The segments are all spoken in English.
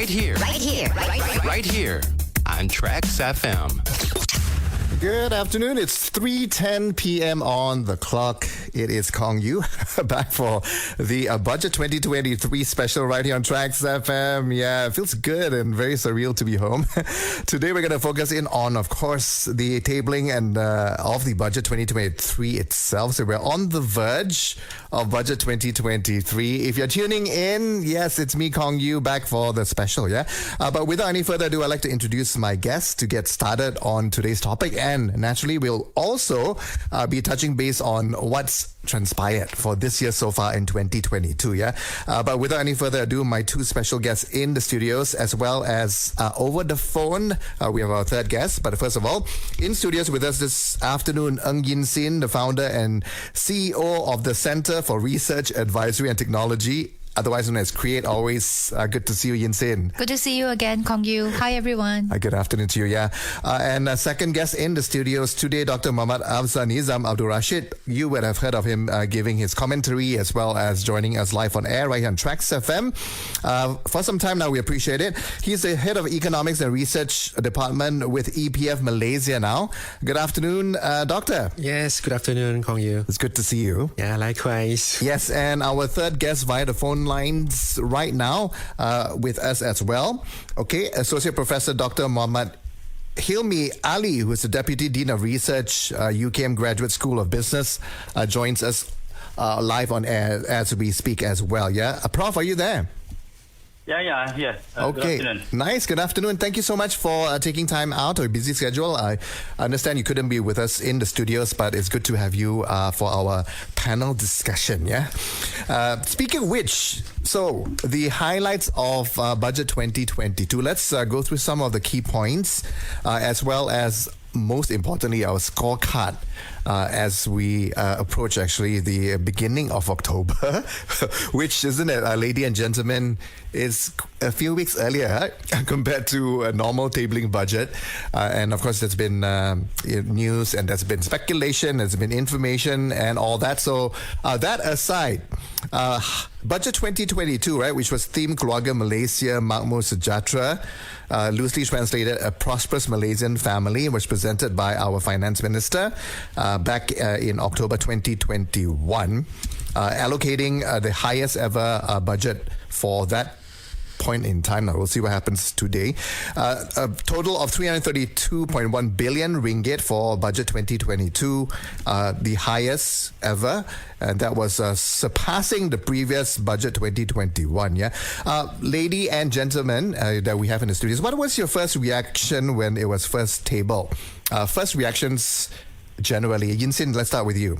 Right here. Right here on TRAXXfm. Good afternoon. It's 3:10 p.m. on the clock. It is Kong Yu back for the Budget 2023 special right here on TRAXXfm. Yeah, it feels good and very surreal to be home. Today we're going to focus in on, of course, the tabling and of the Budget 2023 itself. So we're on the verge of Budget 2023. If you're tuning in, yes, it's me, Kong Yu, back for the special. Yeah, but without any further ado, I'd like to introduce my guest to get started on today's topic. And naturally, we'll also be touching base on what's transpired for this year so far in 2022. Yeah, but without any further ado, my two special guests in the studios, as well as over the phone, we have our third guest. But first of all, in studios with us this afternoon, Yeen, the founder and CEO of the Center for Research, Advisory and Technology, otherwise known as Create. Always good to see you, Yeen. Good to see you again, Kong Yu. Hi, everyone. Good afternoon to you, yeah. And second guest in the studios today, Dr. Mohd Afzanizam Abdul Rashid. You would have heard of him giving his commentary as well as joining us live on air right here on TRAXXfm. For some time now, we appreciate it. He's the head of Economics and Research Department with EPF Malaysia now. Good afternoon, Doctor. Yes, good afternoon, Kong Yu. It's good to see you. Yeah, likewise. Yes, and our third guest via the phone lines right now with us as well. Okay, Associate Professor Dr. Mohd Helmi Ali, who is the Deputy Dean of Research, UKM-Graduate School of Business, joins us live on air as we speak as well. Yeah, Prof, are you there? Yeah. Okay, good afternoon. Nice. Good afternoon. Thank you so much for taking time out of your busy schedule. I understand you couldn't be with us in the studios, but it's good to have you for our panel discussion. Yeah. Speaking of which, so the highlights of Budget 2022. Let's go through some of the key points, as well as most importantly our scorecard as we approach actually the beginning of October, which, isn't it, ladies and gentlemen, is a few weeks earlier compared to a normal tabling budget. And of course, there's been news and there's been speculation, there's been information and all that. So that aside, Budget 2022, right, which was themed Keluarga Malaysia Makmur Sejahtera, loosely translated a prosperous Malaysian family, was presented by our finance minister back in October 2021, allocating the highest ever budget for that point in time. Now we'll see what happens today. A total of 332.1 billion ringgit for budget 2022, the highest ever, and that was surpassing the previous budget 2021. Yeah, lady and gentlemen that we have in the studios, what was your first reaction when it was first tabled? First reactions generally. Yeen, let's start with you.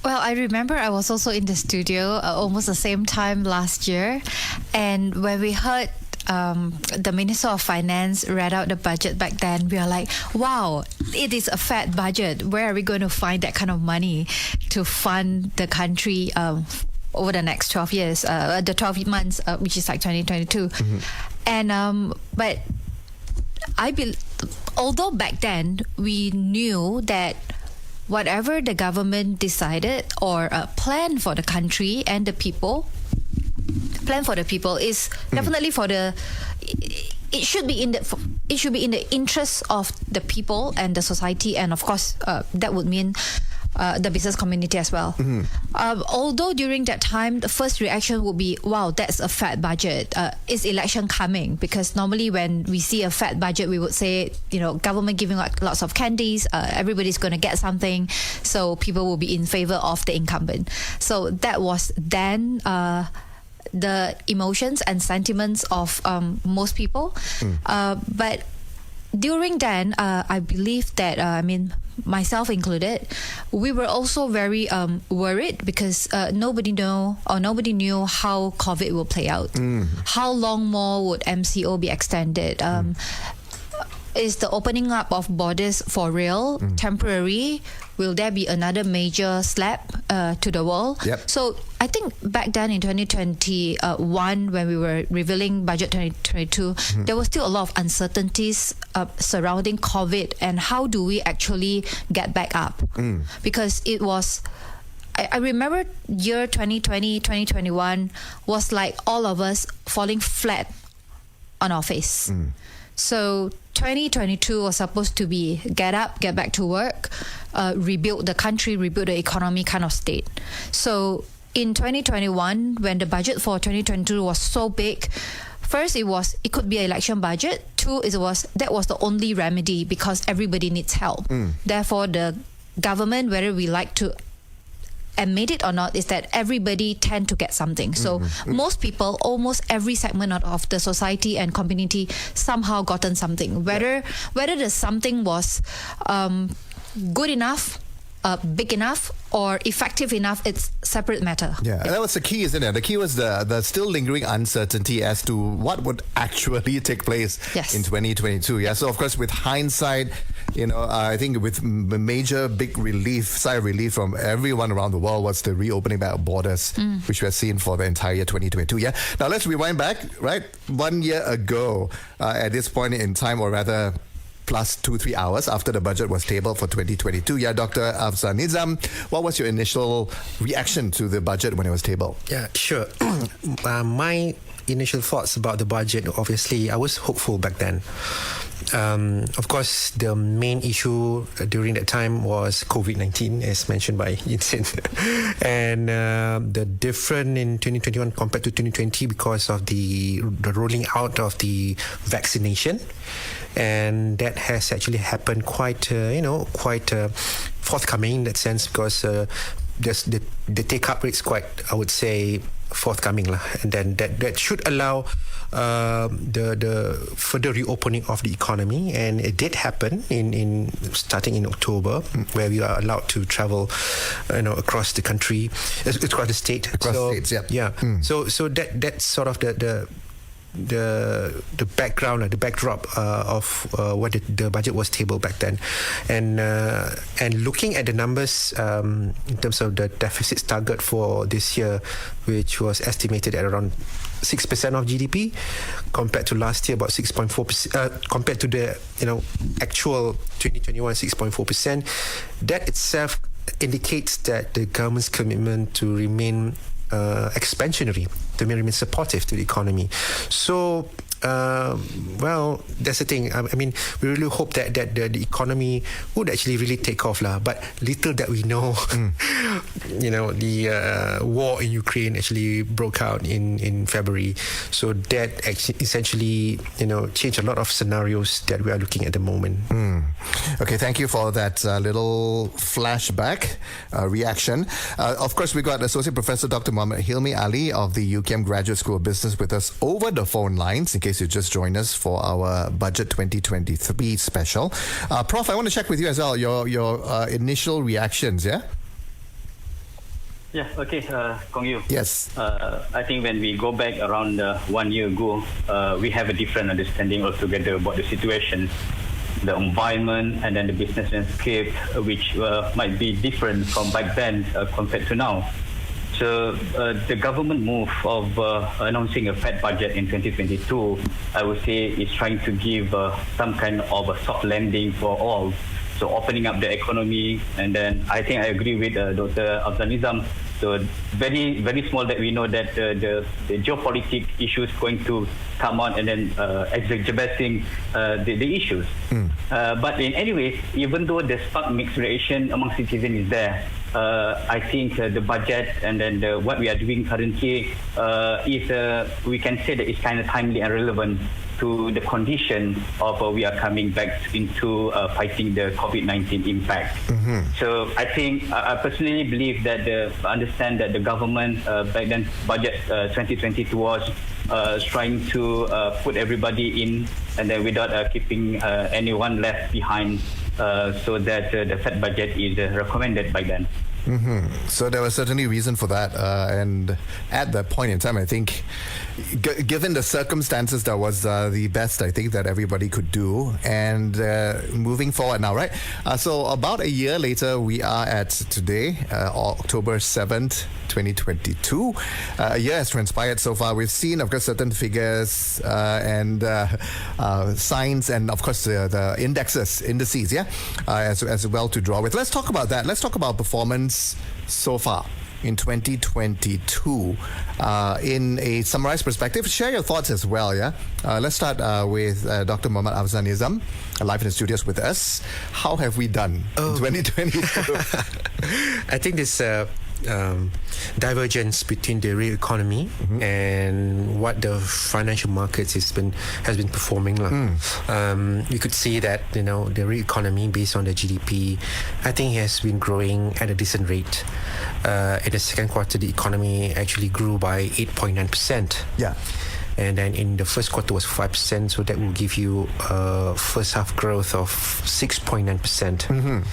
Well, I remember I was also in the studio almost the same time last year. And when we heard the Minister of Finance read out the budget back then, we were like, wow, it is a fat budget. Where are we going to find that kind of money to fund the country over the next 12 years, the 12 months, which is like 2022. Mm-hmm. And but although back then we knew that whatever the government decided or plan for the country and the people, is definitely for the. It should be in the interest of the people and the society, and of course that would mean the business community as well. Mm-hmm. Although during that time, the first reaction would be, wow, that's a fat budget. Is election coming? Because normally when we see a fat budget, we would say, government giving out lots of candies, everybody's going to get something, so people will be in favor of the incumbent. So that was then the emotions and sentiments of most people. But during then, I believe that, myself included, we were also very worried because nobody knew how COVID will play out. How long more would MCO be extended? Is the opening up of borders for real, temporary? Will there be another major slap to the wall? Yep. So I think back then in 2021, when we were revealing budget 2022, there was still a lot of uncertainties surrounding COVID and how do we actually get back up? Because it was, I remember year 2020, 2021 was like all of us falling flat on our face. So 2022 was supposed to be get up, get back to work, rebuild the country, rebuild the economy kind of state. So in 2021, when the budget for 2022 was so big, first it could be an election budget. Two, that was the only remedy because everybody needs help. Therefore, the government, whether we like to admit it or not, is that everybody tend to get something. So most people, almost every segment of the society and community somehow gotten something. Whether the something was good enough, big enough, or effective enough, it's separate matter. Yeah, and that was the key, isn't it? The key was the still lingering uncertainty as to what would actually take place in 2022. Yeah, so of course, with hindsight, I think with major big sigh of relief from everyone around the world was the reopening back of borders, which we have seen for the entire year 2022. Yeah, now let's rewind back, right? 1 year ago, at this point in time, or rather, plus 2-3 hours after the budget was tabled for 2022. Yeah, Dr. Afzanizam, what was your initial reaction to the budget when it was tabled? Yeah, sure. My initial thoughts about the budget, obviously, I was hopeful back then. Of course, the main issue during that time was COVID-19, as mentioned by Yeen. And the difference in 2021 compared to 2020 because of the rolling out of the vaccination. And that has actually happened quite forthcoming in that sense because the take-up rate is quite, I would say, forthcoming lah. And then that should allow the further reopening of the economy, and it did happen in starting in October, where we are allowed to travel across the country, across the state, states. So that's sort of the background, the backdrop of what the budget was tabled back then, and looking at the numbers in terms of the deficits target for this year, which was estimated at around 6% of GDP, compared to last year about 6.4%. Compared to the actual 2021 6.4%, that itself indicates that the government's commitment to remain expansionary, to remain supportive to the economy. So, that's the thing. I mean, we really hope that the economy would actually really take off lah. But little that we know, the war in Ukraine actually broke out in February. So that actually essentially, changed a lot of scenarios that we are looking at the moment. Okay, thank you for that little flashback reaction. Of course, we got Associate Professor Dr. Helmi Ali of the UKM-Graduate School of Business with us over the phone lines, in case you just joined us for our Budget 2023 special. Prof, I want to check with you as well, your initial reactions, yeah? Yeah, okay, Kong Yu. Yes. I think when we go back around 1 year ago, we have a different understanding altogether about the situation, the environment, and then the business landscape, which might be different from back then compared to now. So the government move of announcing a fat budget in 2022, I would say, is trying to give some kind of a soft landing for all. So opening up the economy, and then I think I agree with Dr. Afzanizam. So very, very small that we know that the geopolitical issues going to come on and then exacerbating the issues. But in any way, even though the spark mixed reaction among citizens is there, I think the budget and then what we are doing currently is, we can say that it's kind of timely and relevant to the condition of we are coming back into fighting the COVID-19 impact. So I think, I personally believe that understand that the government back then budget 2022 was trying to put everybody in, and then without keeping anyone left behind, so that the fat budget is recommended by then. So there was certainly reason for that, and at that point in time, I think, given the circumstances, that was the best I think that everybody could do. And moving forward now, right? So about a year later, we are at today, October 7th, 2022. A year has transpired so far. We've seen, of course, certain figures and signs, and of course the indices, as well to draw with. Let's talk about that. Let's talk about performance so far. in 2022. In a summarized perspective, share your thoughts as well, yeah? Let's start with Dr. Mohd Afzanizam, live in the studios with us. How have we done in 2022? I think this divergence between the real economy and what the financial markets has been performing. You could see that the real economy, based on the GDP, I think has been growing at a decent rate. In the second quarter, the economy actually grew by 8.9%. Yeah. And then in the first quarter was 5%, so that will give you first half growth of 6.9%.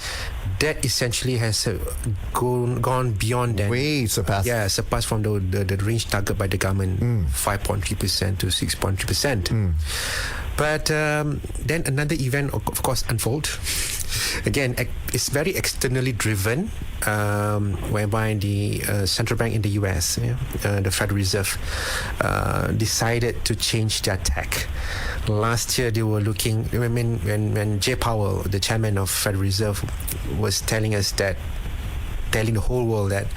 That essentially has gone beyond that. Way surpassed. Yeah, surpassed from the range target by the government, 5.3% to 6.3%. But then another event, of course, unfold. Again, it's very externally driven, whereby the central bank in the US, the Federal Reserve, decided to change their tack. Last year, they were looking. I mean, when Jay Powell, the chairman of Federal Reserve, was telling the whole world that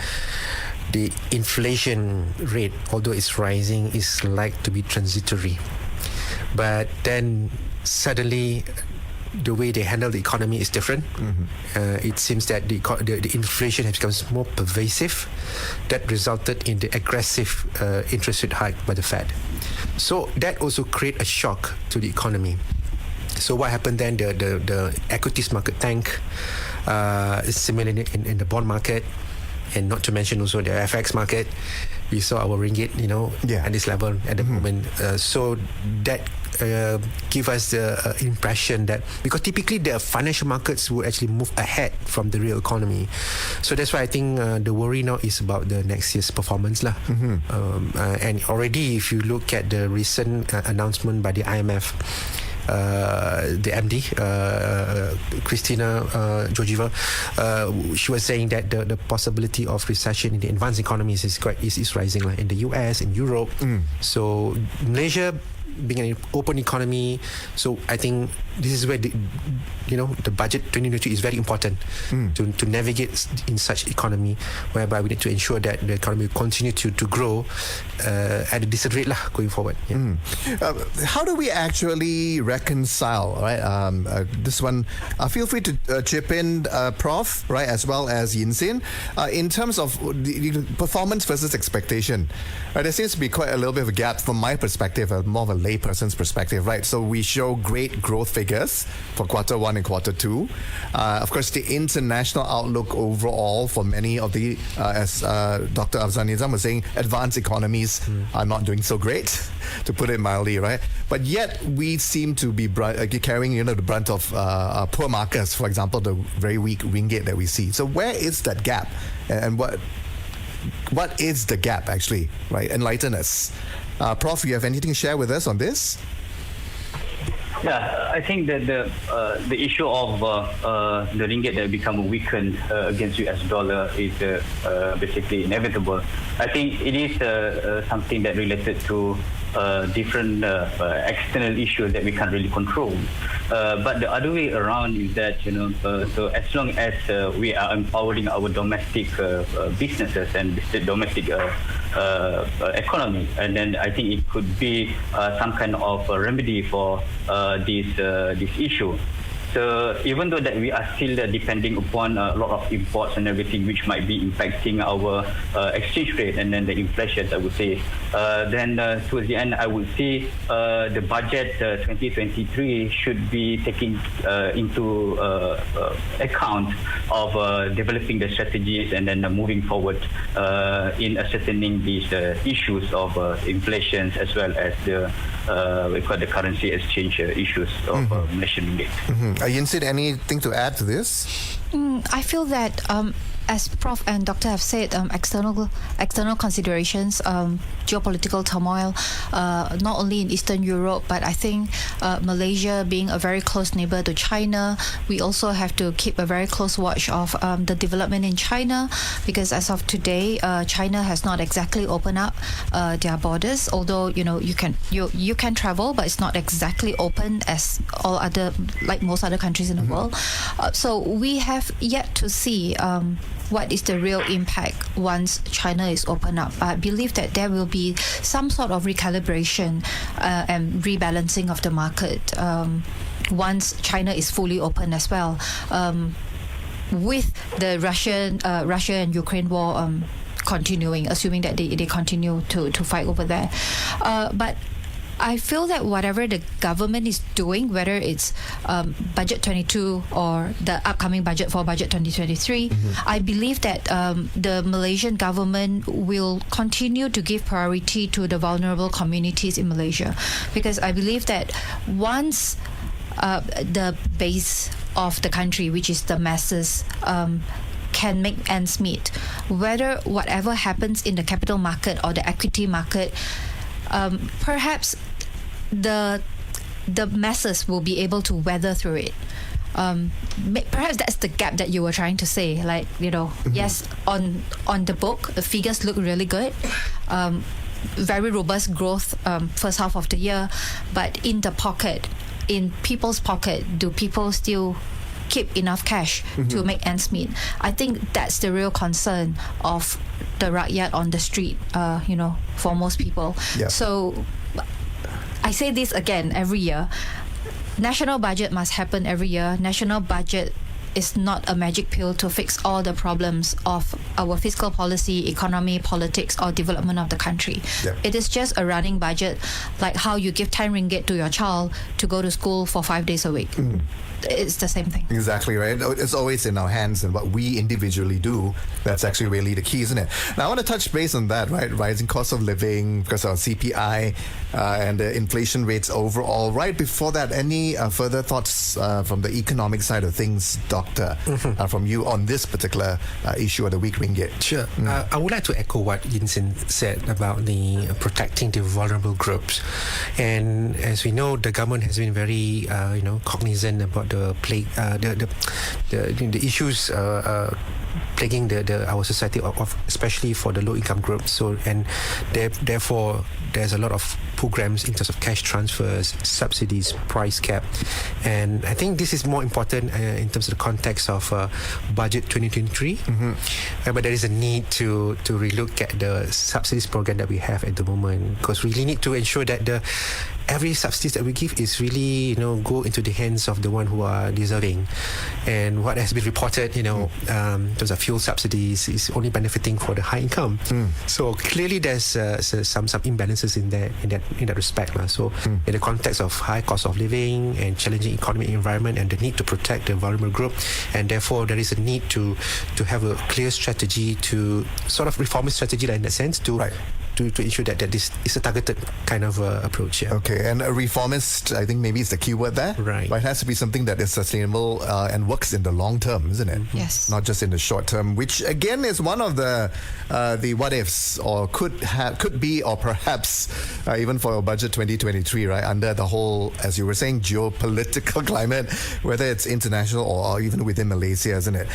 the inflation rate, although it's rising, is like to be transitory. But then suddenly, the way they handle the economy is different. It seems that the inflation has become more pervasive. That resulted in the aggressive interest rate hike by the Fed. So that also created a shock to the economy. So what happened then? The equities market tanked. Similarly in the bond market, and not to mention also the FX market. We saw our ringgit, at this level at the moment. So that give us the impression that, because typically the financial markets would actually move ahead from the real economy. So that's why I think the worry now is about the next year's performance. And already, if you look at the recent announcement by the IMF, the MD, Christina Georgieva, she was saying that the possibility of recession in the advanced economies is rising, like in the US, in Europe. So Malaysia being an open economy, so I think this is where the budget 2022 is very important to navigate in such economy, whereby we need to ensure that the economy will continue to grow at a decent rate going forward. How do we actually reconcile, right? This one, feel free to chip in, Prof, right, as well as Yeen, in terms of the performance versus expectation. There seems to be quite a little bit of a gap from my perspective, more of a layperson's perspective, right? So we show great growth figures for quarter one and quarter two. Of course, the international outlook overall for many of the, as Dr. Afzanizam was saying, advanced economies are not doing so great, to put it mildly, right? But yet we seem to be carrying, the brunt of poor markets, for example, the very weak ringgit that we see. So where is that gap, and what is the gap actually, right? Enlighten us. Prof, you have anything to share with us on this? Yeah, I think that the issue of the ringgit that become weakened against US dollar is basically inevitable. I think it is something that related to different external issues that we can't really control. But the other way around is that, so as long as we are empowering our domestic businesses and the domestic economy, and then I think it could be some kind of a remedy for this issue. So even though that we are still depending upon a lot of imports and everything, which might be impacting our exchange rate and then the inflation, I would say, then towards the end, I would say the budget 2023 should be taking into account of developing the strategies and then moving forward in ascertaining these issues of inflation, as well as the currency exchange issues of Malaysian ringgit. Yeen, anything to add to this? I feel that as Prof and Doctor have said, external considerations, geopolitical turmoil, not only in Eastern Europe, but I think Malaysia being a very close neighbor to China, we also have to keep a very close watch of the development in China, because as of today, China has not exactly opened up their borders. Although you can travel, but it's not exactly open as like most other countries in the world. So we have have yet to see what is the real impact once China is open up. I believe that there will be some sort of recalibration and rebalancing of the market once China is fully open as well. With the Russia and Ukraine war continuing, assuming that they continue to fight over there. But I feel that whatever the government is doing, whether it's Budget 22 or the upcoming budget for Budget 2023, I believe that the Malaysian government will continue to give priority to the vulnerable communities in Malaysia, because I believe that once the base of the country, which is the masses, can make ends meet, whatever happens in the capital market or the equity market, perhaps the masses will be able to weather through it. Perhaps that's the gap that you were trying to say. Like, yes, on the book, the figures look really good. Very robust growth first half of the year, but in the pocket, in people's pocket, do people still keep enough cash to make ends meet? I think that's the real concern of the rakyat on the street, for most people. Yeah. So I say this again every year. National budget must happen every year. National budget is not a magic pill to fix all the problems of our fiscal policy, economy, politics, or development of the country. Yep. It is just a running budget, like how you give 10 ringgit to your child to go to school for 5 days a week. It's the same thing. Exactly, right? It's always in our hands, and what we individually do, that's actually really the key, isn't it? Now, I want to touch base on that, right? Rising cost of living because of CPI and the inflation rates overall. Right before that, any further thoughts from the economic side of things, Doctor, from you on this particular issue of the weak ringgit? Sure. I would like to echo what Yeen said about the protecting the vulnerable groups. And as we know, the government has been very, cognizant about the plague, the issues plaguing our society, of especially for the low-income groups. So, and therefore, there's a lot of programs in terms of cash transfers, subsidies, price cap, and I think this is more important in terms of the context of Budget 2023. But there is a need to relook at the subsidies program that we have at the moment, because we really need to ensure that every subsidies that we give is really, go into the hands of the one who are deserving. And what has been reported, in terms of fuel subsidies, is only benefiting for the high income. So clearly, there's some imbalances in that respect. So in the context of high cost of living and challenging economic environment and the need to protect the vulnerable group, and therefore there is a need to have a clear strategy, to sort of reformist strategy in that sense, to ensure that this is a targeted kind of approach. Yeah. Okay, and a reformist, I think maybe is the key word there. Right. But it has to be something that is sustainable and works in the long term, isn't it? Yes. Not just in the short term, which again is one of the what ifs, or could be, or perhaps even for Budget 2023, right? Under the whole, as you were saying, geopolitical climate, whether it's international or even within Malaysia, isn't it?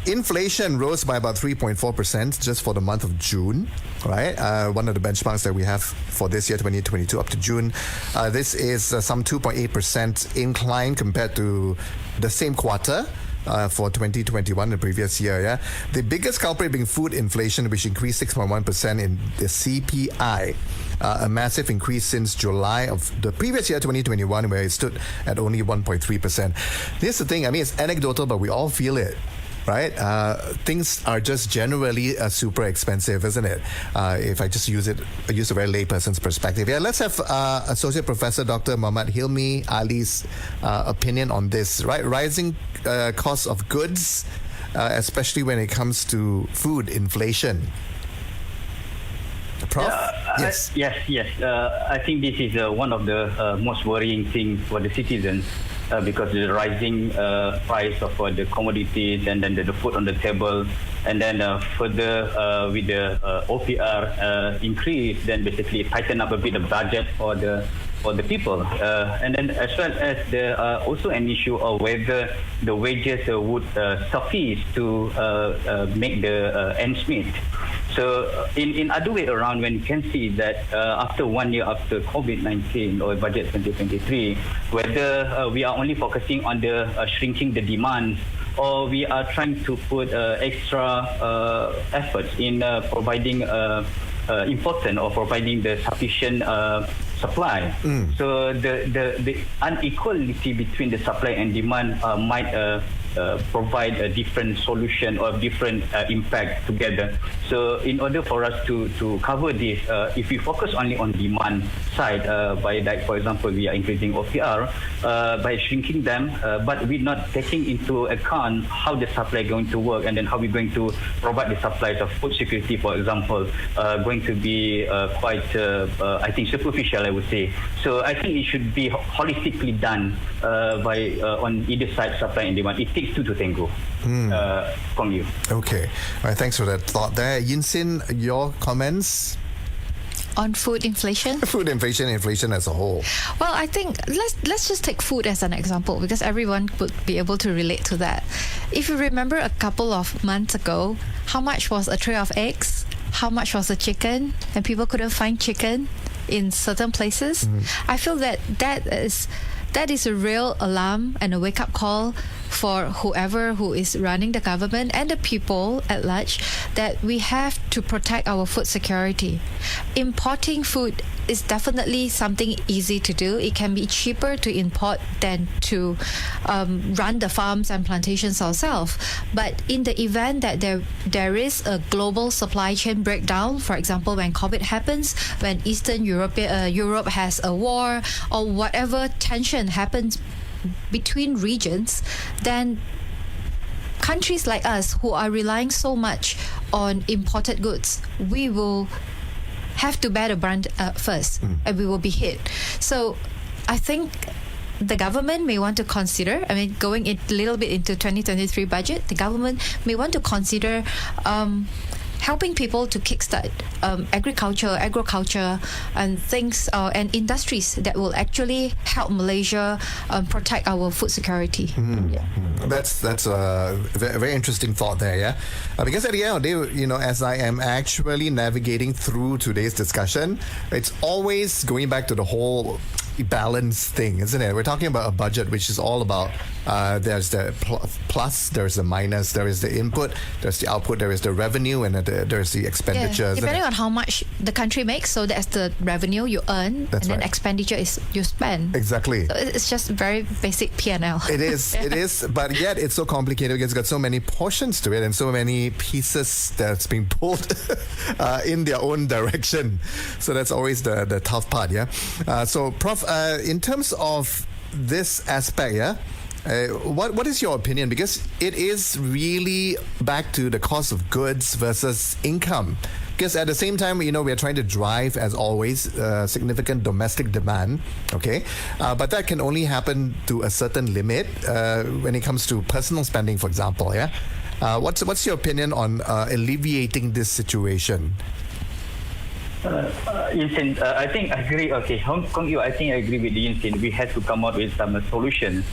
Inflation rose by about 3.4% just for the month of June, right? One of the benchmarks that we have for this year, 2022, up to June. This is some 2.8% incline compared to the same quarter for 2021, the previous year. Yeah, the biggest culprit being food inflation, which increased 6.1% in the CPI. A massive increase since July of the previous year, 2021, where it stood at only 1.3%. Here's the thing, I mean, it's anecdotal, but we all feel it. Right? Things are just generally super expensive, isn't it? If I just use a very layperson's perspective. Yeah, let's have Associate Professor Dr. Muhammad Helmi Ali's opinion on this, right? Rising costs of goods, especially when it comes to food inflation. Prof? Yes. Yes. I think this is one of the most worrying things for the citizens. Because the rising price of the commodities, and then the food on the table, and then further with the OPR increase, then basically tighten up a bit the budget for the people, and then as well as there also an issue of whether the wages would suffice to make the ends meet. So in other way around, when you can see that after 1 year after COVID-19 or Budget 2023, whether we are only focusing on the shrinking the demand or we are trying to put extra efforts in providing important or providing the sufficient supply. So the inequality between the supply and demand might provide a different solution or different impact together. So in order for us to cover this, if we focus only on demand side, by like for example we are increasing OPR by shrinking them, but we're not taking into account how the supply is going to work, and then how we're going to provide the supplies of food security, for example, going to be quite I think superficial, I would say. So I think it should be holistically done by on either side, supply and demand. It takes two to tango. From you. Okay. All right, thanks for that thought there. Yeen, your comments? On food inflation? Food inflation as a whole. Well, I think let's just take food as an example, because everyone would be able to relate to that. If you remember a couple of months ago, how much was a tray of eggs? How much was a chicken? And people couldn't find chicken in certain places. I feel that is a real alarm and a wake-up call for whoever who is running the government and the people at large, that we have to protect our food security. Importing food is definitely something easy to do. It can be cheaper to import than to run the farms and plantations ourselves. But in the event that there is a global supply chain breakdown, for example, when COVID happens, when Eastern Europe has a war, or whatever tension happens between regions, then countries like us who are relying so much on imported goods, we will have to bear the brunt first, and we will be hit. So I think the government may want to consider, going a little bit into 2023 budget, the government may want to consider helping people to kickstart agriculture and things and industries that will actually help Malaysia protect our food security. That's a very interesting thought there, yeah? Because at the end of the day, as I am actually navigating through today's discussion, it's always going back to the whole balance thing, isn't it? We're talking about a budget which is all about there's the plus, there's the minus, there is the input, there's the output, there is the revenue, and there's the expenditure. Yeah, depending on how much the country makes, so that's the revenue you earn, that's and then right. expenditure is you spend. Exactly. So it's just very basic P&L. It is, it is, but yet it's so complicated because it's got so many portions to it and so many pieces that's being pulled in their own direction. So that's always the tough part, yeah? So, Prof, in terms of this aspect, yeah, what is your opinion? Because it is really back to the cost of goods versus income. Because at the same time, we are trying to drive, as always, significant domestic demand, okay? But that can only happen to a certain limit when it comes to personal spending, for example, yeah? What's your opinion on alleviating this situation? Yeen, I think I agree. Okay, Hong Kong, I think I agree with Yeen. We have to come up with some solutions.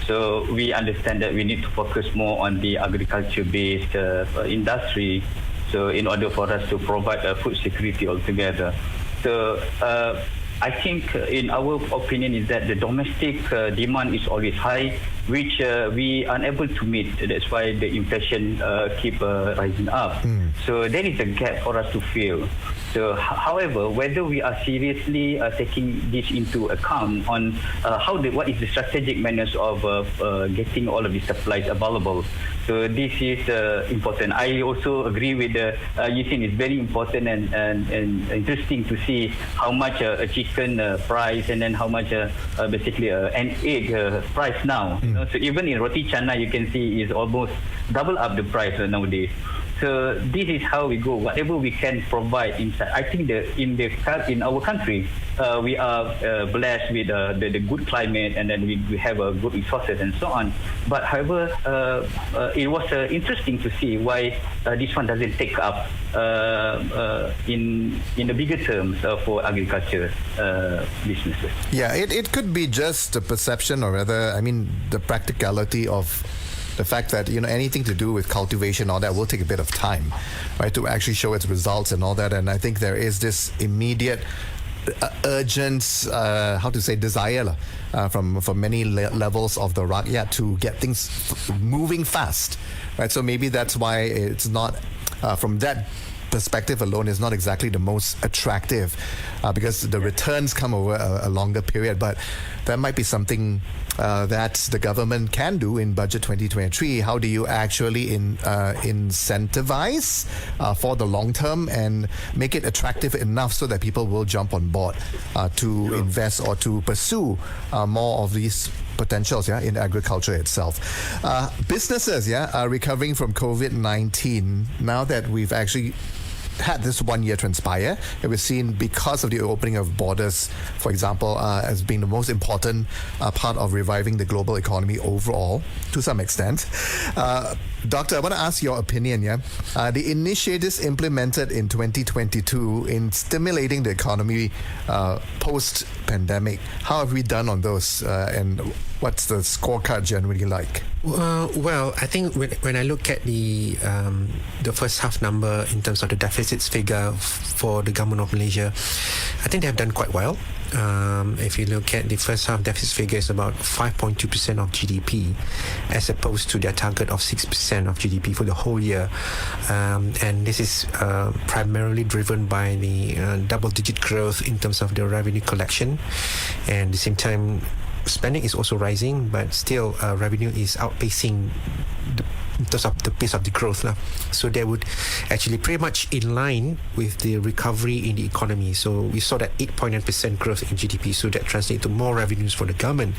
So we understand that we need to focus more on the agriculture-based industry. So in order for us to provide food security altogether. So I think in our opinion is that the domestic demand is always high, which we are unable to meet. That's why the inflation keep rising up. So there is a gap for us to fill. So, however, whether we are seriously taking this into account on what is the strategic manners of getting all of these supplies available. So this is important. I also agree with Yeen. It's very important and interesting to see how much a chicken price and then how much basically an egg price now. So even in roti canai, you can see is almost double up the price nowadays. So this is how we go. Whatever we can provide inside. I think in our country, we are blessed with the good climate, and then we have good resources and so on. But however, it was interesting to see why this one doesn't take up in the bigger terms for agriculture businesses. Yeah, it could be just the perception, or rather, the practicality of the fact that anything to do with cultivation, all that will take a bit of time, right, to actually show its results and all that. And I think there is this immediate urgent, how to say, desire from many levels of the rakyat to get things moving fast, right? So maybe that's why it's not from that perspective alone is not exactly the most attractive because the returns come over a longer period. But that might be something that the government can do in Budget 2023. How do you actually incentivize for the long term and make it attractive enough so that people will jump on board to invest or to pursue more of these potentials in agriculture itself. Businesses are recovering from COVID-19 now that we've actually had this 1 year transpire. It was seen because of the opening of borders, for example, as being the most important part of reviving the global economy overall, to some extent. Doctor, I want to ask your opinion. The initiatives implemented in 2022 in stimulating the economy post-pandemic, how have we done on those, and what's the scorecard generally like? Well, I think when I look at the first half number in terms of the deficits figure for the government of Malaysia, I think they have done quite well. If you look at the first half deficit figure, is about 5.2% of GDP, as opposed to their target of 6% of GDP for the whole year. And this is primarily driven by the double-digit growth in terms of the revenue collection, and at the same time, spending is also rising, but still revenue is outpacing in terms of the pace of the growth. So they would actually pretty much in line with the recovery in the economy. So we saw that 8.9% growth in GDP, so that translates to more revenues for the government.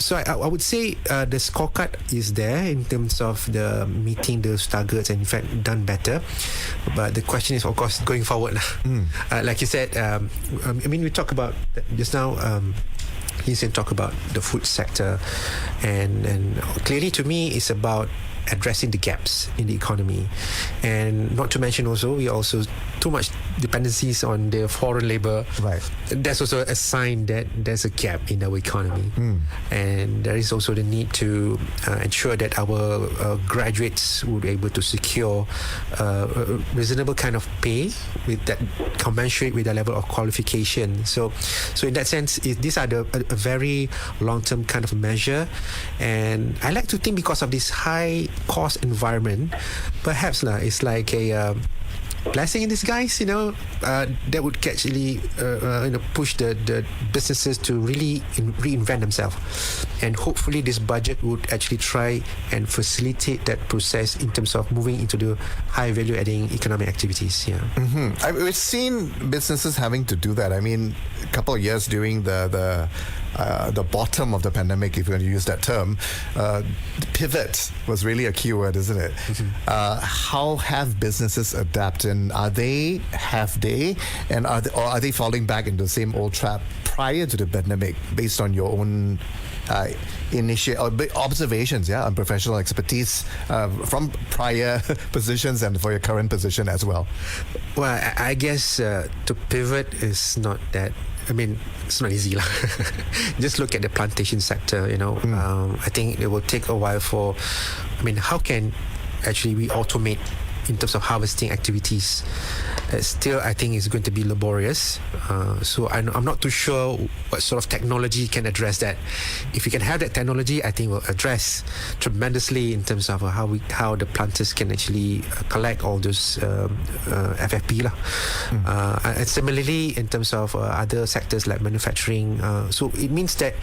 So I would say the scorecard is there in terms of the meeting those targets, and in fact done better. But the question is, of course, going forward. Like you said, I mean, we talk about just now, he's going to talk about the food sector, and clearly to me it's about addressing the gaps in the economy, and not to mention also we also too much dependencies on the foreign labor. Right. That's also a sign that there's a gap in our economy, and there is also the need to ensure that our graduates would be able to secure a reasonable kind of pay with that commensurate with the level of qualification. So in that sense, these are a very long-term kind of measure, and I like to think because of this high cost environment, perhaps it's like a blessing in disguise, that would actually push the businesses to really reinvent themselves, and hopefully this budget would actually try and facilitate that process in terms of moving into the high value adding economic activities. We've seen businesses having to do that. I mean, a couple of years during the bottom of the pandemic, if you're going to use that term, pivot was really a key word, isn't it? How have businesses adapted? And are they falling back into the same old trap prior to the pandemic, based on your own observations, on professional expertise from prior positions and for your current position as well? Well, I guess to pivot is not that. I mean, it's not easy. Just look at the plantation sector, I think it will take a while how can actually we automate in terms of harvesting activities? Still, I think it's going to be laborious. So I'm not too sure what sort of technology can address that. If we can have that technology, I think will address tremendously in terms of how the planters can actually collect all those FFP. And similarly, in terms of other sectors like manufacturing, so it means that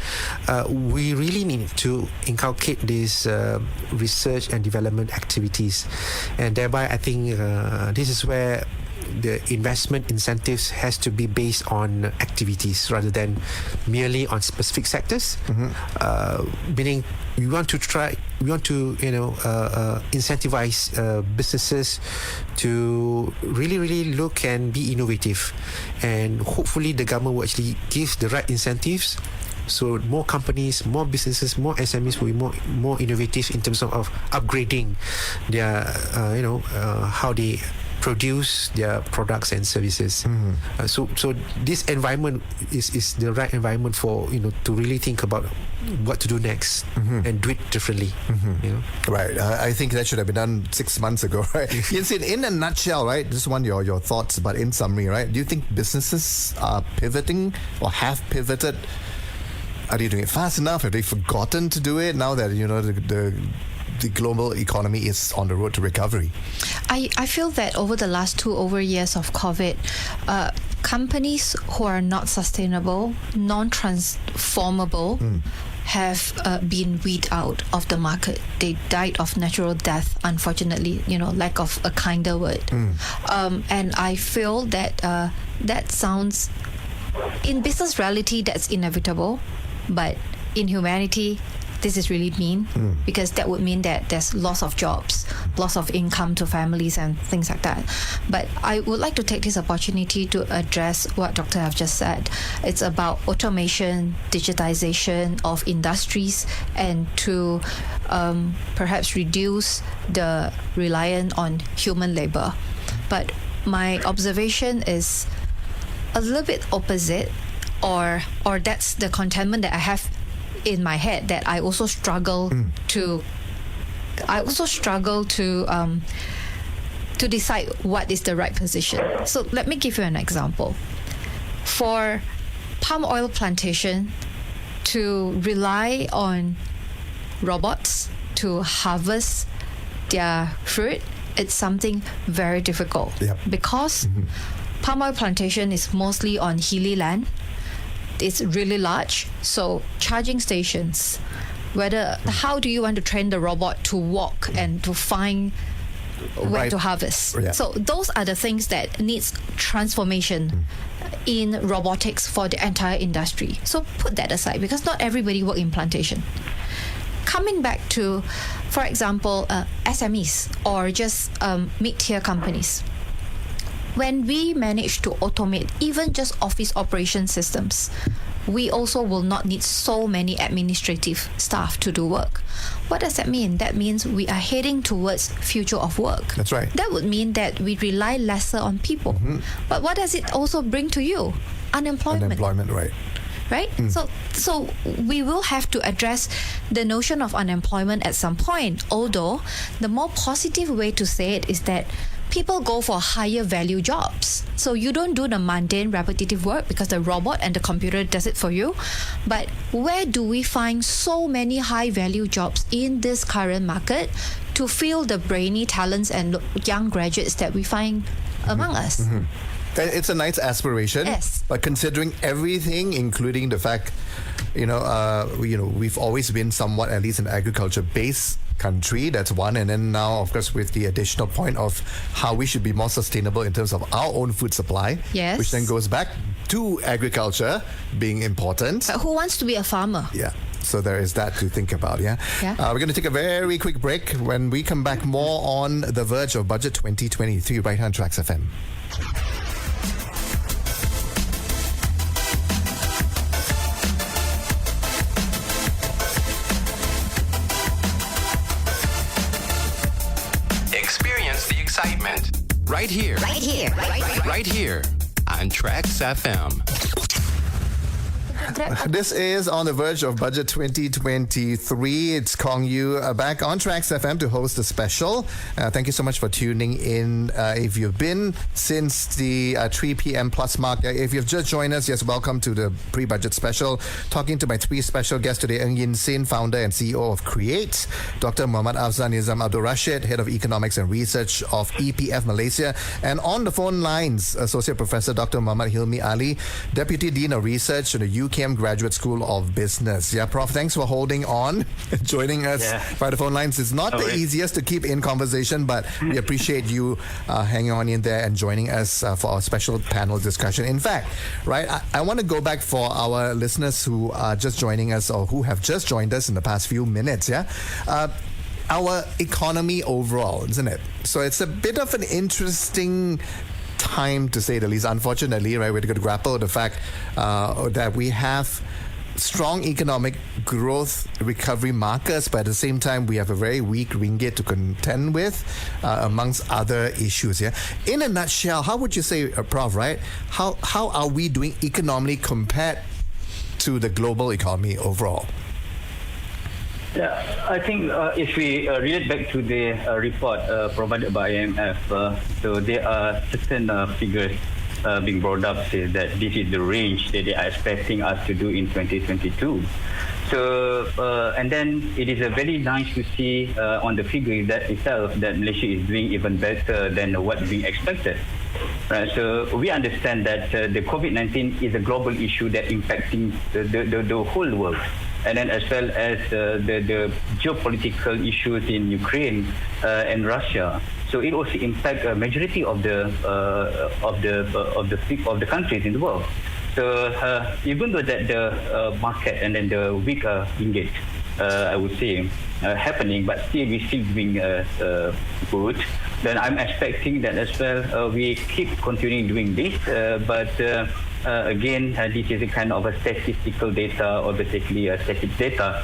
we really need to inculcate these research and development activities, and thereby I think this is where the investment incentives has to be based on activities rather than merely on specific sectors. Meaning we want to incentivize businesses to really look and be innovative, and hopefully the government will actually give the right incentives. So more companies, more businesses, more SMEs will be more innovative in terms of upgrading their how they produce their products and services. So this environment is the right environment for to really think about what to do next and do it differently. Right. I think that should have been done 6 months ago, right? Yeen, in a nutshell, right? Just want your thoughts, but in summary, right? Do you think businesses are pivoting or have pivoted? Are they doing it fast enough? Have they forgotten to do it now that the global economy is on the road to recovery? I feel that over the last 2 years of COVID, companies who are not sustainable, non-transformable, have been weeded out of the market. They died of natural death, unfortunately, lack of a kinder word. And I feel that that sounds, in business reality, that's inevitable, but in humanity, this is really mean, because that would mean that there's loss of jobs, loss of income to families and things like that. But I would like to take this opportunity to address what Dr. have just said. It's about automation, digitization of industries, and to perhaps reduce the reliance on human labor. But my observation is a little bit opposite, or that's the contentment that I have in my head, that I also struggle to decide what is the right position. So let me give you an example. For palm oil plantation to rely on robots to harvest their fruit, it's something very difficult. Because palm oil plantation is mostly on hilly land. It's really large, so charging stations, how do you want to train the robot to walk and to find where to harvest? So those are the things that needs transformation in robotics for the entire industry. So put that aside, because not everybody work in plantation. Coming back to, for example, SMEs or just mid-tier companies. When we manage to automate even just office operation systems, we also will not need so many administrative staff to do work. What does that mean? That means we are heading towards future of work. That's right. That would mean that we rely lesser on people. But what does it also bring to you? Unemployment. Right? So we will have to address the notion of unemployment at some point, although the more positive way to say it is that people go for higher value jobs. So you don't do the mundane, repetitive work because the robot and the computer does it for you. But where do we find so many high value jobs in this current market to fill the brainy talents and young graduates that we find among us? It's a nice aspiration. Yes. But considering everything, including the fact, we've always been somewhat, at least an agriculture-based country, that's one. And then now, of course, with the additional point of how we should be more sustainable in terms of our own food supply, which then goes back to agriculture being important. But who wants to be a farmer? Yeah. So there is that to think about, We're going to take a very quick break. When we come back, more on the Verge of Budget 2023 right here on TRAXXfm. Experience the excitement right here on TRAXXfm. This is on the Verge of Budget 2023. It's Kong Yu back on TRAXXfm to host the special. Thank you so much for tuning in. If you've been since the 3 p.m. plus mark, if you've just joined us, yes, welcome to the pre-budget special. Talking to my three special guests today: Yeen, founder and CEO of Create; Dr. Mohd Afzanizam, Abdul Rashid, head of economics and research of EPF Malaysia; and on the phone lines, Associate Professor Dr. Muhammad Helmi Ali, Deputy Dean of Research in the UKM-Graduate School of Business. Yeah, Prof, thanks for holding on, joining us by the phone lines. It's not the easiest to keep in conversation, but we appreciate you hanging on in there and joining us for our special panel discussion. In fact, I want to go back for our listeners who are just joining us or who have just joined us in the past few minutes. Our economy overall, isn't it? So it's a bit of an interesting time, to say the least. Unfortunately, we're going to grapple with the fact that we have strong economic growth recovery markers, but at the same time, we have a very weak ringgit to contend with, amongst other issues. Yeah. In a nutshell, how would you say, Prof? Right? How are we doing economically compared to the global economy overall? Yeah, I think if we relate back to the report provided by IMF, so there are certain figures being brought up, say that this is the range that they are expecting us to do in 2022. So, and then it is very nice to see on the figure that itself that Malaysia is doing even better than what being expected. Right, so we understand that the COVID-19 is a global issue that impacting the whole world, and then as well as the geopolitical issues in Ukraine and Russia. So it also impacts a majority of the countries in the world. So even though that the market and then the weaker ringgit, I would say, happening, but still we still doing good. Then I'm expecting that as well. We keep continuing doing this, but again, this is a kind of a statistical data, or basically a static data,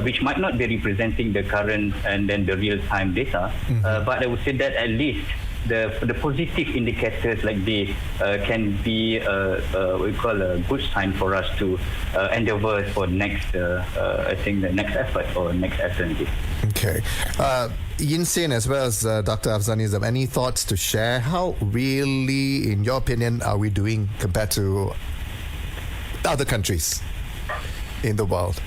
which might not be representing the current and then the real-time data. But I would say that at least the positive indicators like this can be what we call a good sign for us to endeavor for next, I think the next effort or next alternative. Okay. Yeen as well as Dr. Afzanizam, any thoughts to share? How really, in your opinion, are we doing compared to other countries in the world?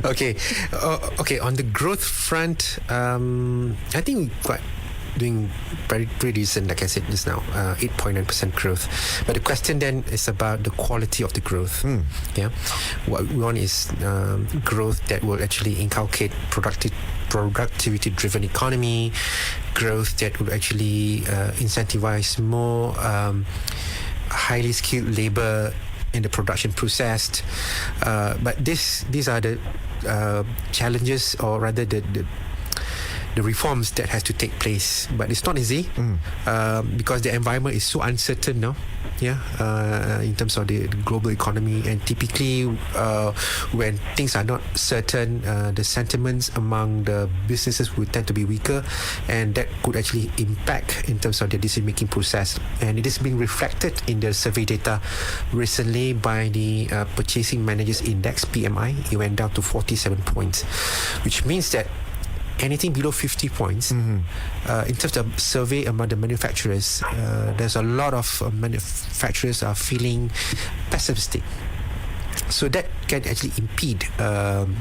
Okay, on the growth front, I think we're doing pretty decent, like I said just now, 8.9% growth. But the question then is about the quality of the growth. Yeah, what we want is growth that will actually inculcate productivity-driven economy, growth that will actually incentivize more highly skilled labor in the production process, but these are the challenges, or rather the reforms that has to take place. But it's not easy because the environment is so uncertain now. Yeah, in terms of the global economy, and typically when things are not certain, the sentiments among the businesses will tend to be weaker, and that could actually impact in terms of the decision-making process. And it is being reflected in the survey data recently by the Purchasing Managers Index (PMI). It went down to 47 points, which means that anything below 50 points, in terms of survey among the manufacturers, there's a lot of manufacturers are feeling pessimistic. So that can actually impede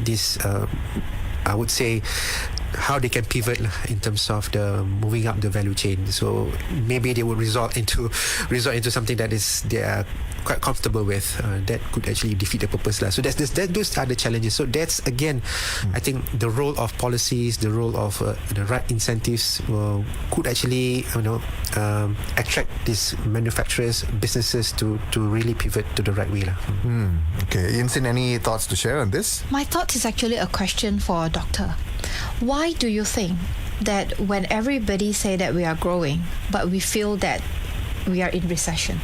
this, I would say, how they can pivot in terms of the moving up the value chain. So maybe they will resort into something that is they are quite comfortable with, that could actually defeat the purpose. So those are the challenges. So that's again, I think the role of policies, the role of the right incentives could actually attract these manufacturers, businesses to really pivot to the right way. Okay, Yeen, any thoughts to share on this? My thought is actually a question for a doctor. Why do you think that when everybody say that we are growing, but we feel that we are in recession?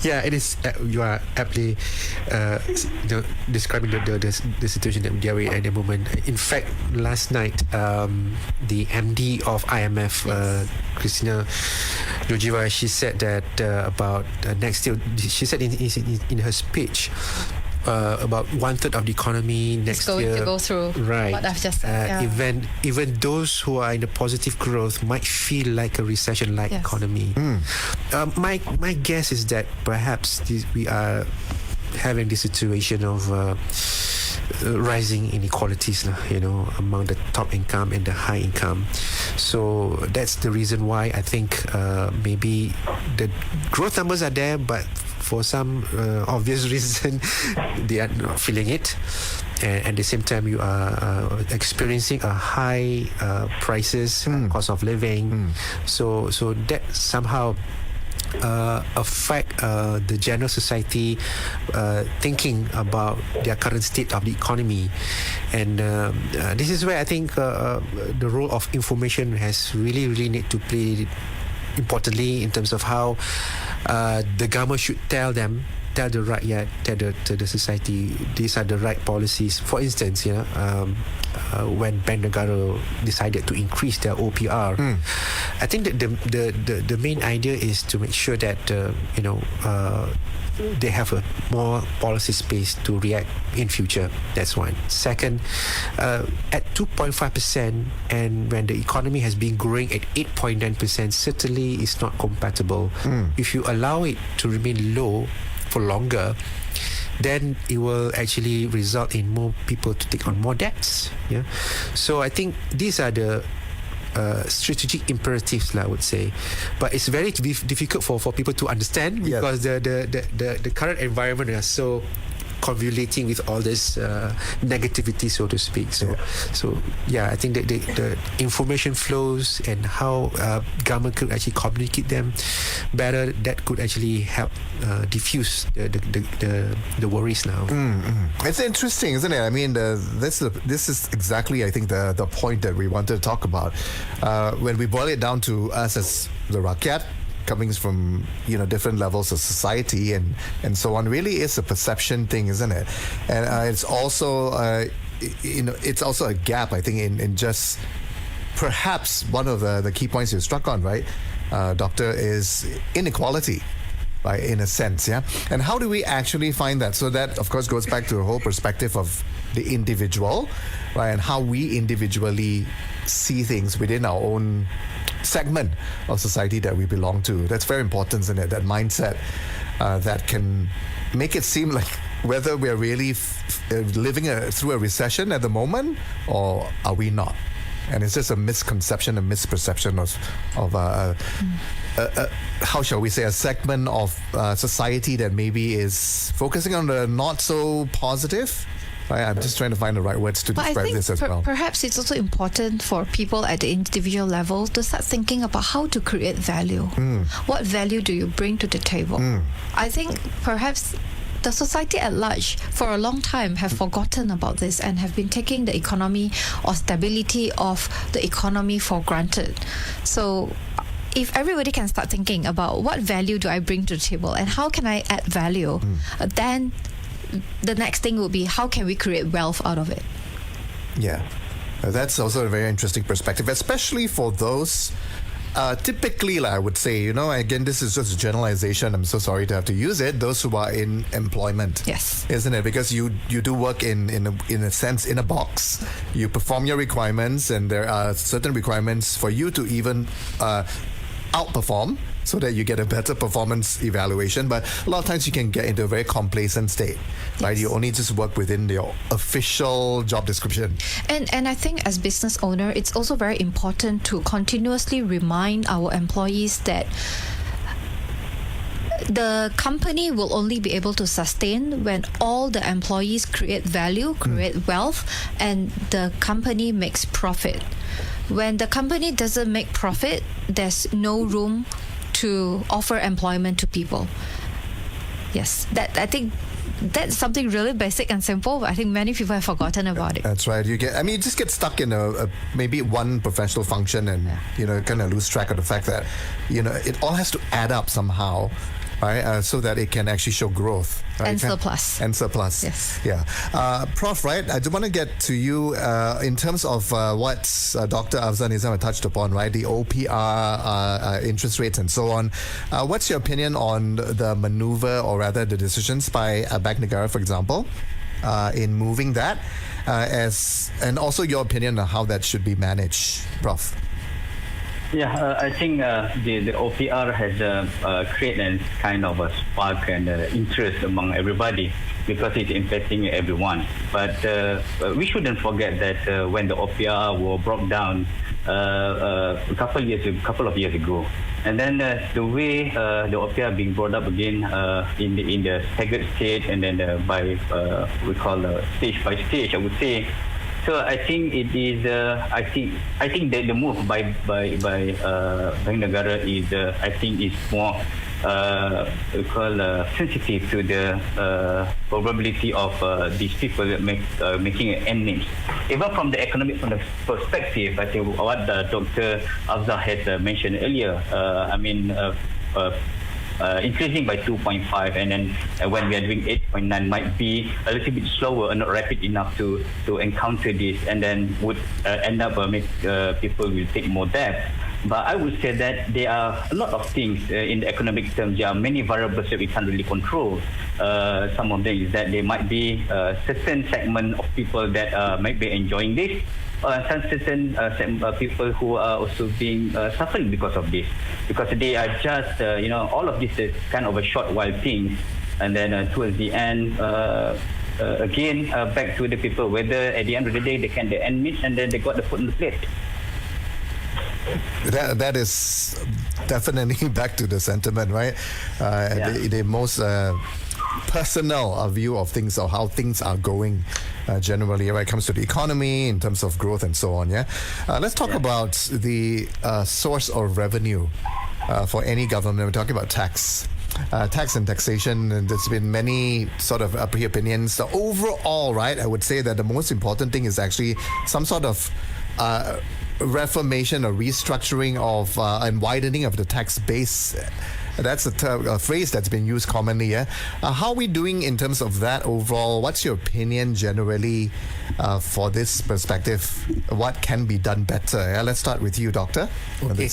Yeah, it is. You are aptly describing the situation that we are in at the moment. In fact, last night, the MD of IMF, Christina Georgieva, she said that about next year. She said in her speech, about 1/3 of the economy next year to go through what I've just said. Even those who are in a positive growth might feel like a recession-like economy. My guess is that perhaps we are having this situation of rising inequalities, among the top income and the high income. So that's the reason why I think maybe the growth numbers are there, but for some obvious reason they are not feeling it, and at the same time you are experiencing a high prices, cost of living. So that somehow affect the general society thinking about their current state of the economy. And this is where I think the role of information has really need to play importantly in terms of how the government should tell the rakyat, tell the society, these are the right policies. For instance, when Bank Negara decided to increase their OPR, I think that the main idea is to make sure that they have a more policy space to react in future. That's one. Second, at 2.5%, and when the economy has been growing at 8.9%, certainly is not compatible. If you allow it to remain low for longer, then it will actually result in more people to take on more debts. Yeah. So I think these are the strategic imperatives, I would say, but it's very difficult for people to understand because the current environment is so convoluting with all this negativity, so to speak. So I think that the information flows and how government could actually communicate them better, that could actually help diffuse the worries now. It's interesting, isn't it? I mean, this is exactly, I think, the point that we wanted to talk about. When we boil it down to us as the rakyat, coming from different levels of society and so on, really is a perception thing, isn't it? And it's also it's also a gap, I think, in just perhaps one of the key points you struck on, right, Doctor, is inequality, right, in a sense, yeah. And how do we actually find that? So that, of course, goes back to the whole perspective of the individual, right, and how we individually see things within our own segment of society that we belong to. That's very important, isn't it? That mindset that can make it seem like whether we're really living through a recession at the moment, or are we not? And it's just a misconception, a misperception of how shall we say, a segment of society that maybe is focusing on the not so positive. I'm just trying to find the right words to describe this as well. Perhaps it's also important for people at the individual level to start thinking about how to create value. What value do you bring to the table? I think perhaps the society at large for a long time have forgotten about this and have been taking the economy or stability of the economy for granted. So if everybody can start thinking about what value do I bring to the table and how can I add value, then the next thing will be how can we create wealth out of it. Yeah, that's also a very interesting perspective, especially for those typically, I would say, again, this is just a generalization, I'm so sorry to have to use it, those who are in employment. Yes. Isn't it? Because you do work in a sense, in a box. You perform your requirements, and there are certain requirements for you to even outperform, so that you get a better performance evaluation. But a lot of times you can get into a very complacent state, right? You only just work within your official job description. And I think as business owner, it's also very important to continuously remind our employees that the company will only be able to sustain when all the employees create value, create wealth, and the company makes profit. When the company doesn't make profit, there's no room to offer employment to people. Yes, I think that's something really basic and simple, but I think many people have forgotten about it. That's right. You just get stuck in a maybe one professional function, and kind of lose track of the fact that it all has to add up somehow, right? So that it can actually show growth, right? And surplus. Yes. Yeah. Prof, right? I do want to get to you in terms of what Dr. Afzanizam touched upon, right? The OPR, interest rates, and so on. What's your opinion on the maneuver, or rather the decisions by Bank Negara, for example, in moving that, and also your opinion on how that should be managed, Prof? Yeah, I think the OPR has created a kind of a spark and interest among everybody because it's impacting everyone. But we shouldn't forget that when the OPR were brought down a couple of years ago, and then the way the OPR being brought up again in the staggered state, and then we call stage by stage, I would say. So I think it is. I think that the move by Bank Negara is. I think is more sensitive to the probability of these people making end names. Even from the economic perspective, I think what Dr. Afzal had mentioned earlier. increasing by 2.5, and then when we are doing 8.9 might be a little bit slower and not rapid enough to encounter this, and then would end up make people will take more debt. But I would say that there are a lot of things in the economic terms. There are many variables that we can't really control. Some of them is that there might be a certain segment of people that might be enjoying this. Some certain people who are also being suffering because of this, because they are just all of this is kind of a short while things, and then towards the end again back to the people, whether at the end of the day they can end meet and then they got the food on the plate. That is definitely back to the sentiment, right? The most personal view of things, or how things are going generally when it comes to the economy in terms of growth and so on. Let's talk about the source of revenue for any government. We're talking about tax and taxation, and there's been many sort of opinions. The overall, right, I would say that the most important thing is actually some sort of reformation or restructuring of and widening of the tax base. That's a phrase that's been used commonly. How are we doing in terms of that overall? What's your opinion generally for this perspective? What can be done better? Let's start with you, Doctor. Okay.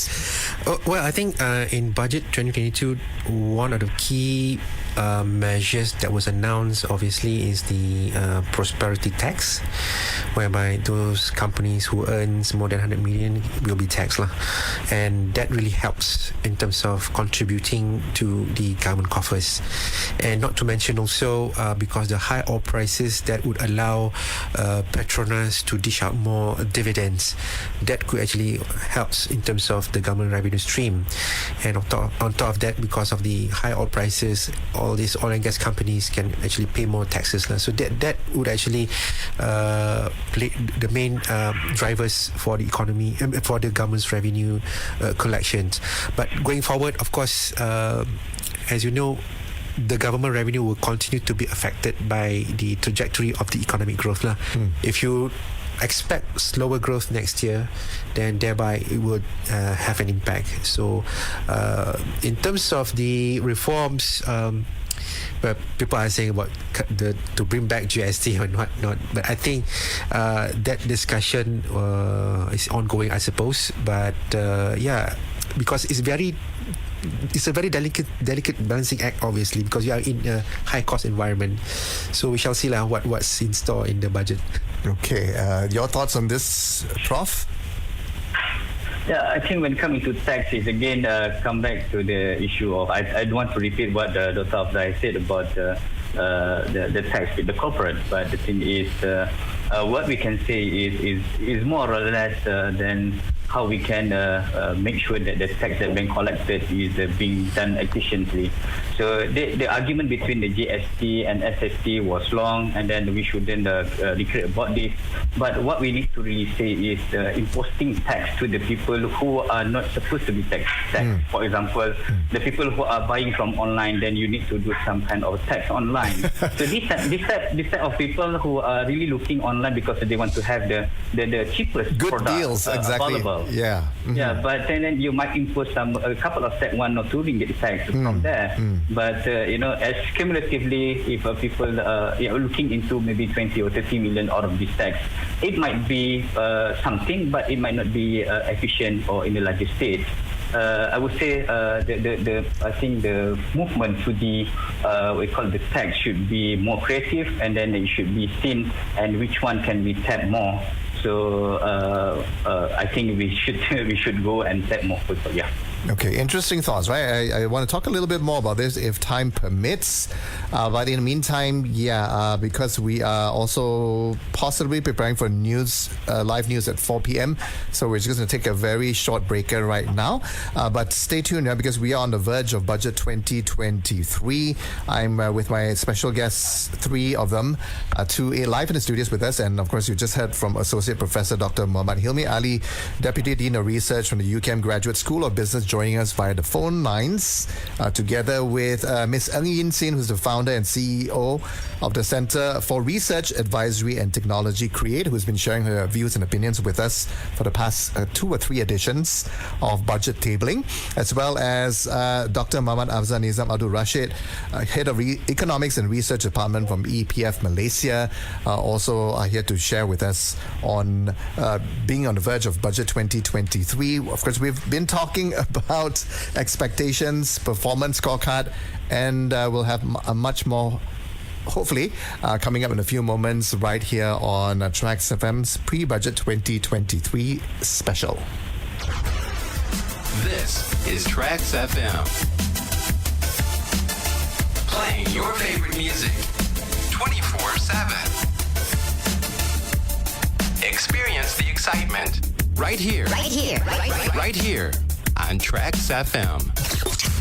Well, I think in Budget 2022, one of the key measures that was announced, obviously, is the prosperity tax, whereby those companies who earns more than 100 million will be taxed, and that really helps in terms of contributing to the government coffers. And not to mention also because the high oil prices, that would allow Petronas to dish out more dividends. That could actually helps in terms of the government revenue stream. And on top of that, because of the high oil prices, all these oil and gas companies can actually pay more taxes. So that would actually play the main drivers for the economy, for the government's revenue collections. But going forward, of course, as you know, the government revenue will continue to be affected by the trajectory of the economic growth. If you expect slower growth next year, then thereby it would have an impact. So in terms of the reforms, but people are saying about to bring back GST or not, but I think that discussion is ongoing, I suppose. But because it's a very delicate balancing act, obviously, because you are in a high cost environment. So we shall see what's in store in the budget. Okay, your thoughts on this, Prof? Yeah, I think when coming to taxes, again, come back to the issue of, I don't want to repeat what Dr. Afzai said about the tax with the corporate, but the thing is, what we can say is more or less than how we can make sure that the tax that being collected is being done efficiently. So the argument between the GST and SST was long, and then we shouldn't recreate about this. But what we need to really say is imposing tax to the people who are not supposed to be taxed. For example, the people who are buying from online, then you need to do some kind of tax online. So this type of people who are really looking online because they want to have the cheapest good product deals, exactly. available. Yeah. Yeah, but then you might impose a couple of step 1 or 2 ringgit tax from there. But as cumulatively, if people are looking into maybe 20 or 30 million out of this tax, it might be something, but it might not be efficient or in a larger state. I would say I think the movement to the we call the tax should be more creative, and then it should be seen and which one can be tapped more. So I think we should go and tap more people. Yeah. Okay, interesting thoughts, right? I want to talk a little bit more about this if time permits. But in the meantime, because we are also possibly preparing for live news at 4 p.m. So we're just going to take a very short breaker right now. But stay tuned because we are on the verge of Budget 2023. I'm with my special guests, 3 of them, 2 live in the studios with us. And of course, you just heard from Associate Professor Dr. Mohd Helmi Ali, Deputy Dean of Research from the UKM-Graduate School of Business, joining us via the phone lines, together with Ms. Yeen, who's the founder and CEO of the Center for Research, Advisory and Technology, CREATE, who's been sharing her views and opinions with us for the past 2 or 3 editions of Budget Tabling, as well as Dr. Muhammad Afzanizam Abdul Rashid, Head of Economics and Research Department from EPF Malaysia, also are here to share with us on being on the verge of Budget 2023. Of course, we've been talking about expectations, performance scorecard, and we'll have a much more, hopefully, coming up in a few moments right here on TRAXXfm's Pre-Budget 2023 special. This is TRAXXfm. Playing your favorite music 24/7. Experience the excitement right here. Right here on TRAXXfm.